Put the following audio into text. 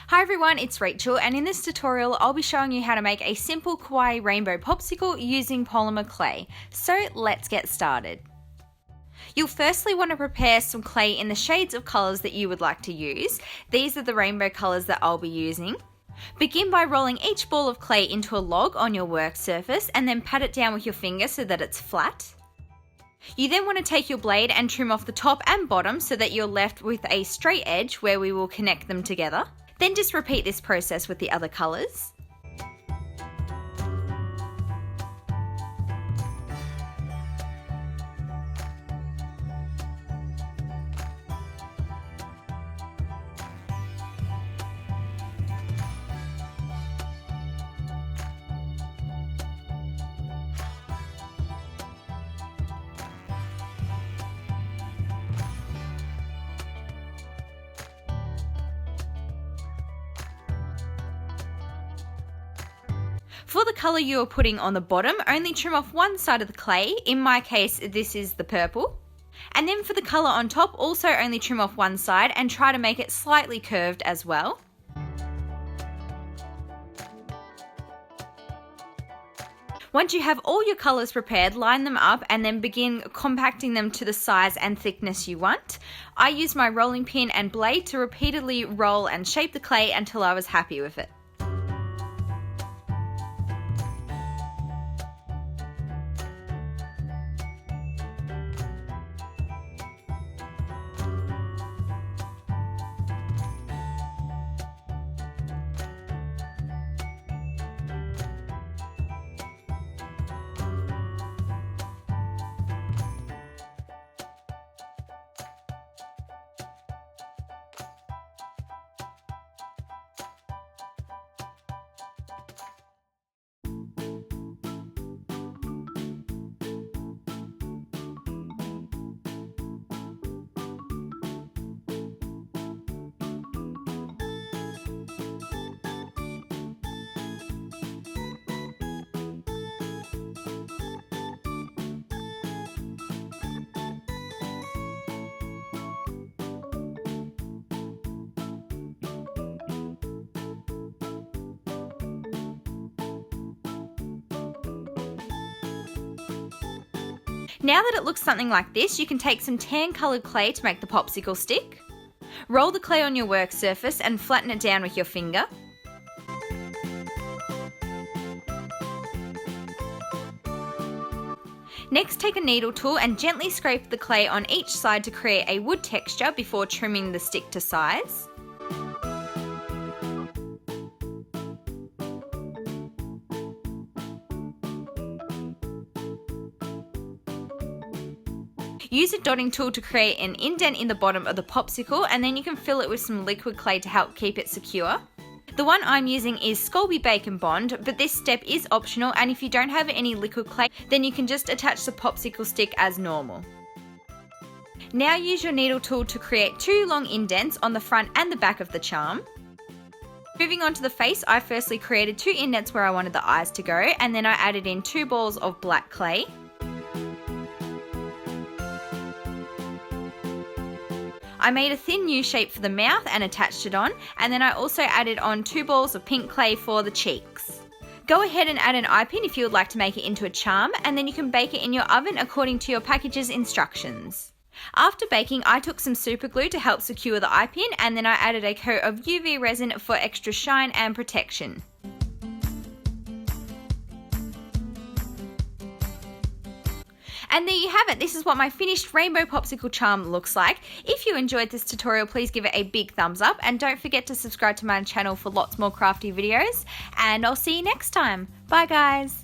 Hi everyone, it's Rachel, and in this tutorial I'll be showing you how to make a simple Kawaii rainbow popsicle using polymer clay. So let's get started. You'll firstly want to prepare some clay in the shades of colours that you would like to use. These are the rainbow colours that I'll be using. Begin by rolling each ball of clay into a log on your work surface and then pat it down with your finger so that it's flat. You then want to take your blade and trim off the top and bottom so that you're left with a straight edge where we will connect them together. Then just repeat this process with the other colours. For the colour you are putting on the bottom, only trim off one side of the clay. In my case, this is the purple. And then for the colour on top, also only trim off one side and try to make it slightly curved as well. Once you have all your colours prepared, line them up and then begin compacting them to the size and thickness you want. I used my rolling pin and blade to repeatedly roll and shape the clay until I was happy with it. Now that it looks something like this, you can take some tan coloured clay to make the popsicle stick. Roll the clay on your work surface and flatten it down with your finger. Next, take a needle tool and gently scrape the clay on each side to create a wood texture before trimming the stick to size. Use a dotting tool to create an indent in the bottom of the popsicle, and then you can fill it with some liquid clay to help keep it secure. The one I'm using is Sculpey Bacon Bond, but this step is optional, and if you don't have any liquid clay, then you can just attach the popsicle stick as normal. Now use your needle tool to create two long indents on the front and the back of the charm. Moving on to the face, I firstly created two indents where I wanted the eyes to go, and then I added in two balls of black clay. I made a thin U shape for the mouth and attached it on, and then I also added on two balls of pink clay for the cheeks. Go ahead and add an eye pin if you would like to make it into a charm, and then you can bake it in your oven according to your package's instructions. After baking, I took some super glue to help secure the eye pin, and then I added a coat of UV resin for extra shine and protection. And there you have it. This is what my finished rainbow popsicle charm looks like. If you enjoyed this tutorial, please give it a big thumbs up and don't forget to subscribe to my channel for lots more crafty videos. And I'll see you next time. Bye guys.